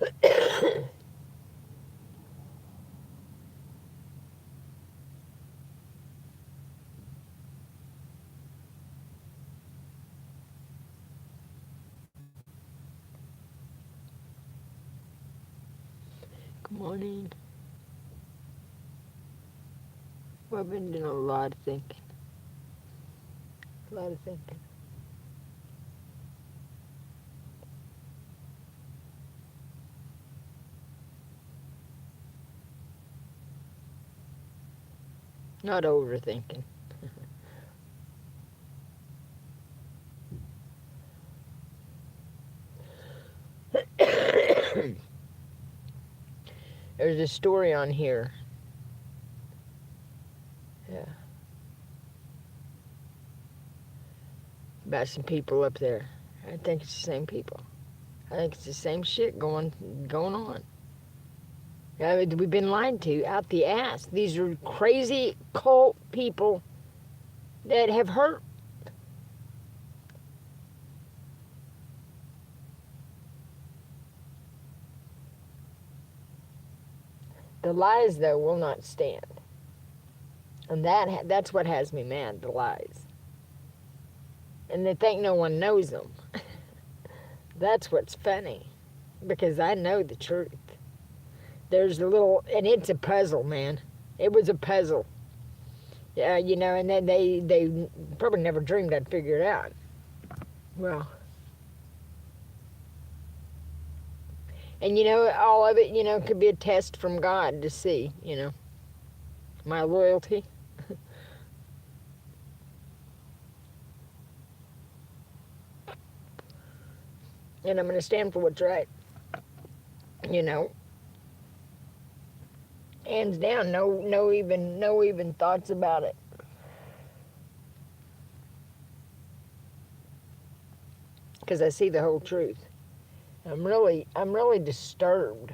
Good morning. Well, I've been doing a lot of thinking. A lot of thinking. Not overthinking. There's a story on here. Yeah. About some people up there. I think it's the same people. I think it's the same shit going on. We've been lied to out the ass. These are crazy cult people that have hurt. The lies, though, will not stand. And that's what has me mad, the lies. And they think no one knows them. That's what's funny. Because I know the truth. There's a little, and it's a puzzle, man. It was a puzzle. Yeah, and then they probably never dreamed I'd figure it out. Well, and all of it, could be a test from God to see, my loyalty. And I'm going to stand for what's right. Hands down, no even thoughts about it. Because I see the whole truth. I'm really disturbed.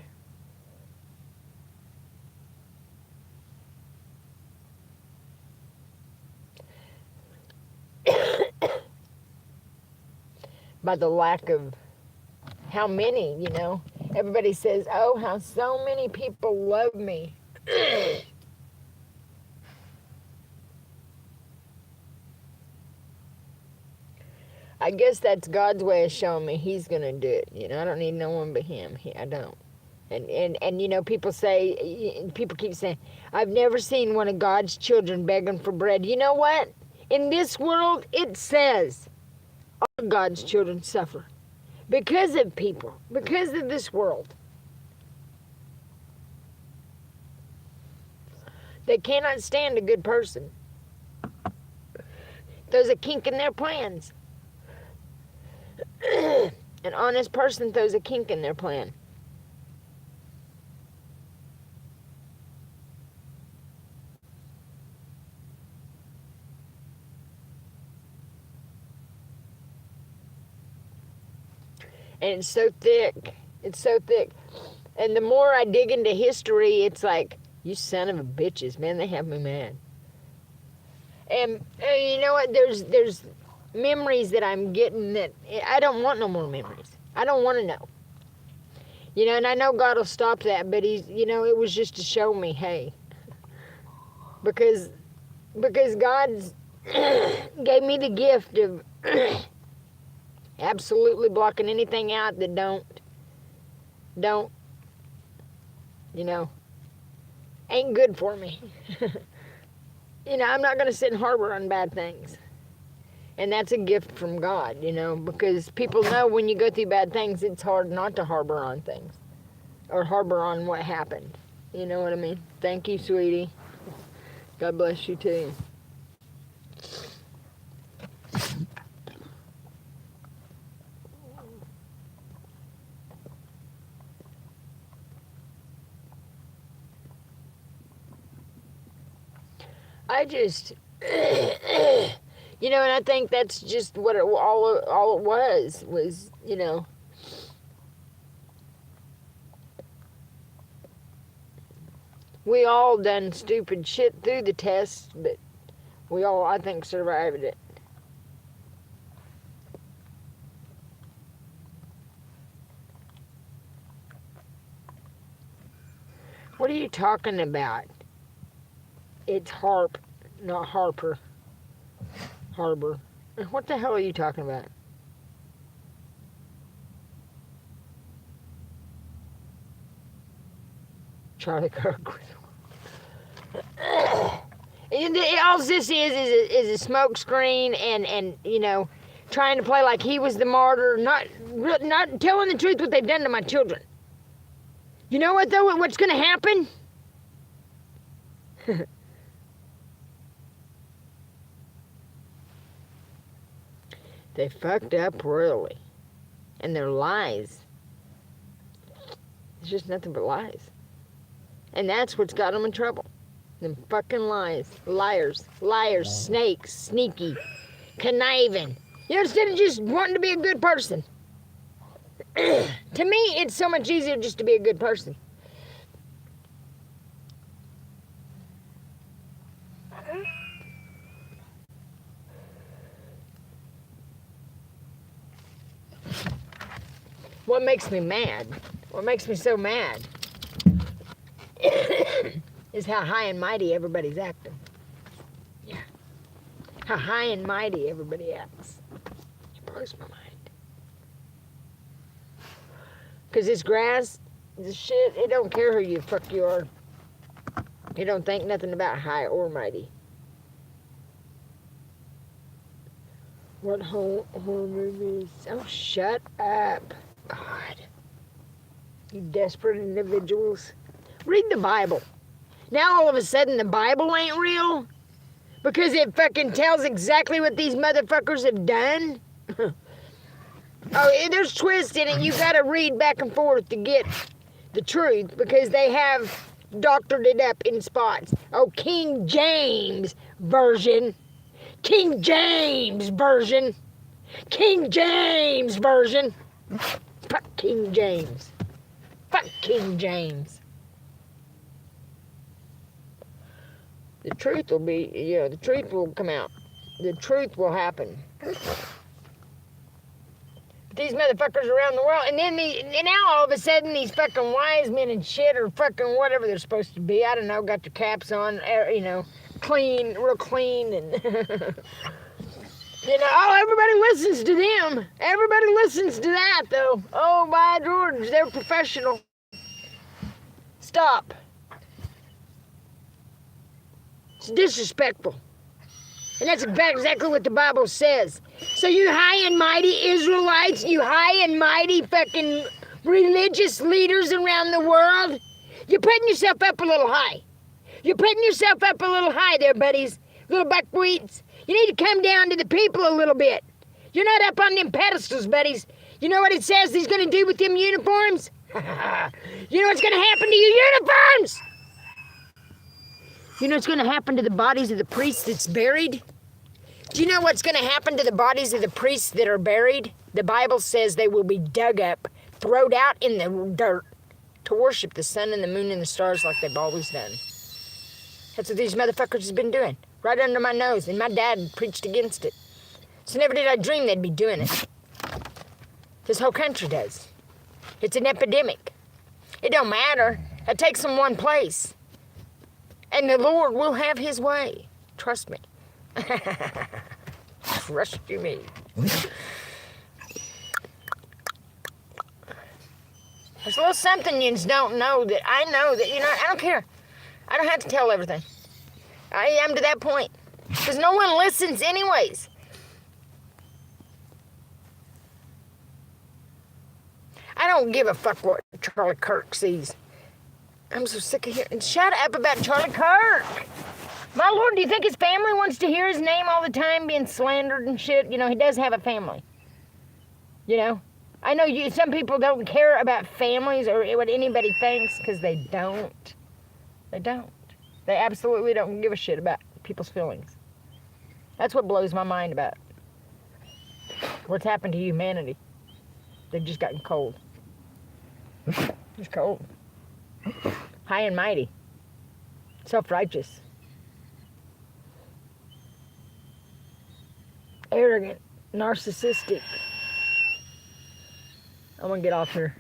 By the lack of how many, everybody says, oh, how so many people love me. I guess that's God's way of showing me he's going to do it. I don't need no one but him. I don't. And people keep saying, I've never seen one of God's children begging for bread. You know what? In this world, it says all God's children suffer because of people, because of this world. They cannot stand a good person. There's a kink in their plans. An honest person throws a kink in their plan. And it's so thick. It's so thick. And the more I dig into history, it's like, you son of a bitches, man, they have me mad. And you know what? There's memories that I'm getting that I don't want no more memories. I don't want to know. And I know God will stop that, but it was just to show me, hey, because God's gave me the gift of absolutely blocking anything out that don't, ain't good for me. I'm not going to sit and harbor on bad things. And that's a gift from God, because people know when you go through bad things, it's hard not to harbor on things or harbor on what happened. You know what I mean? Thank you, sweetie. God bless you, too. I just, and I think that's just what all it was, we all done stupid shit through the test, but we all, I think, survived it. What are you talking about? It's Harp, not Harper. Harbor. What the hell are you talking about? Charlie Kirk. All this is a smoke screen and you know, trying to play like he was the martyr, not telling the truth what they've done to my children. You know what though? What's going to happen? They fucked up royally, and their lies. It's just nothing but lies, and that's what's got them in trouble. Them fucking lies, liars, snakes, sneaky, conniving. You know, instead of just wanting to be a good person. To me, it's so much easier just to be a good person. What makes me mad, what makes me so mad, is how high and mighty everybody's acting. Yeah. How high and mighty everybody acts. It blows my mind. Because this grass, this shit, it don't care who you fuck you are. It don't think nothing about high or mighty. What horror movies? Oh, shut up. God. You desperate individuals. Read the Bible. Now all of a sudden the Bible ain't real? Because it fucking tells exactly what these motherfuckers have done? Oh, there's twists in it. You gotta read back and forth to get the truth because they have doctored it up in spots. Oh, King James Version. King James Version. King James Version. Fuck King James. Fuck King James. The truth will be, you know, the truth will come out. The truth will happen. These motherfuckers around the world, and then now all of a sudden these fucking wise men and shit are fucking whatever they're supposed to be. I don't know, got their caps on, you know, clean, real clean, and you know, oh, everybody listens to them. Everybody listens to that, though. Oh, by George, they're professional. Stop. It's disrespectful. And that's exactly what the Bible says. So you high and mighty Israelites, you high and mighty fucking religious leaders around the world, you're putting yourself up a little high. You're putting yourself up a little high there, buddies. Little buckwheats. You need to come down to the people a little bit. You're not up on them pedestals, buddies. You know what it says he's going to do with them uniforms? You know what's going to happen to your uniforms? You know what's going to happen to the bodies of the priests that's buried? Do you know what's going to happen to the bodies of the priests that are buried? The Bible says they will be dug up, thrown out in the dirt to worship the sun and the moon and the stars like they've always done. That's what these motherfuckers have been doing. Right under my nose, and my dad preached against it. So never did I dream they'd be doing it. This whole country does. It's an epidemic. It don't matter. It takes them one place. And the Lord will have his way. Trust me. Trust you me. There's a little something you don't know that I know that, you know, I don't care. I don't have to tell everything. I am to that point. Because no one listens anyways. I don't give a fuck what Charlie Kirk sees. I'm so sick of hearing. Shut up about Charlie Kirk. My Lord, do you think his family wants to hear his name all the time being slandered and shit? You know, he does have a family. You know? I know some people don't care about families or what anybody thinks because they don't. They don't. They absolutely don't give a shit about people's feelings. That's what blows my mind about what's happened to humanity. They've just gotten cold. Just cold. High and mighty. Self-righteous. Arrogant. Narcissistic. I'm gonna get off here.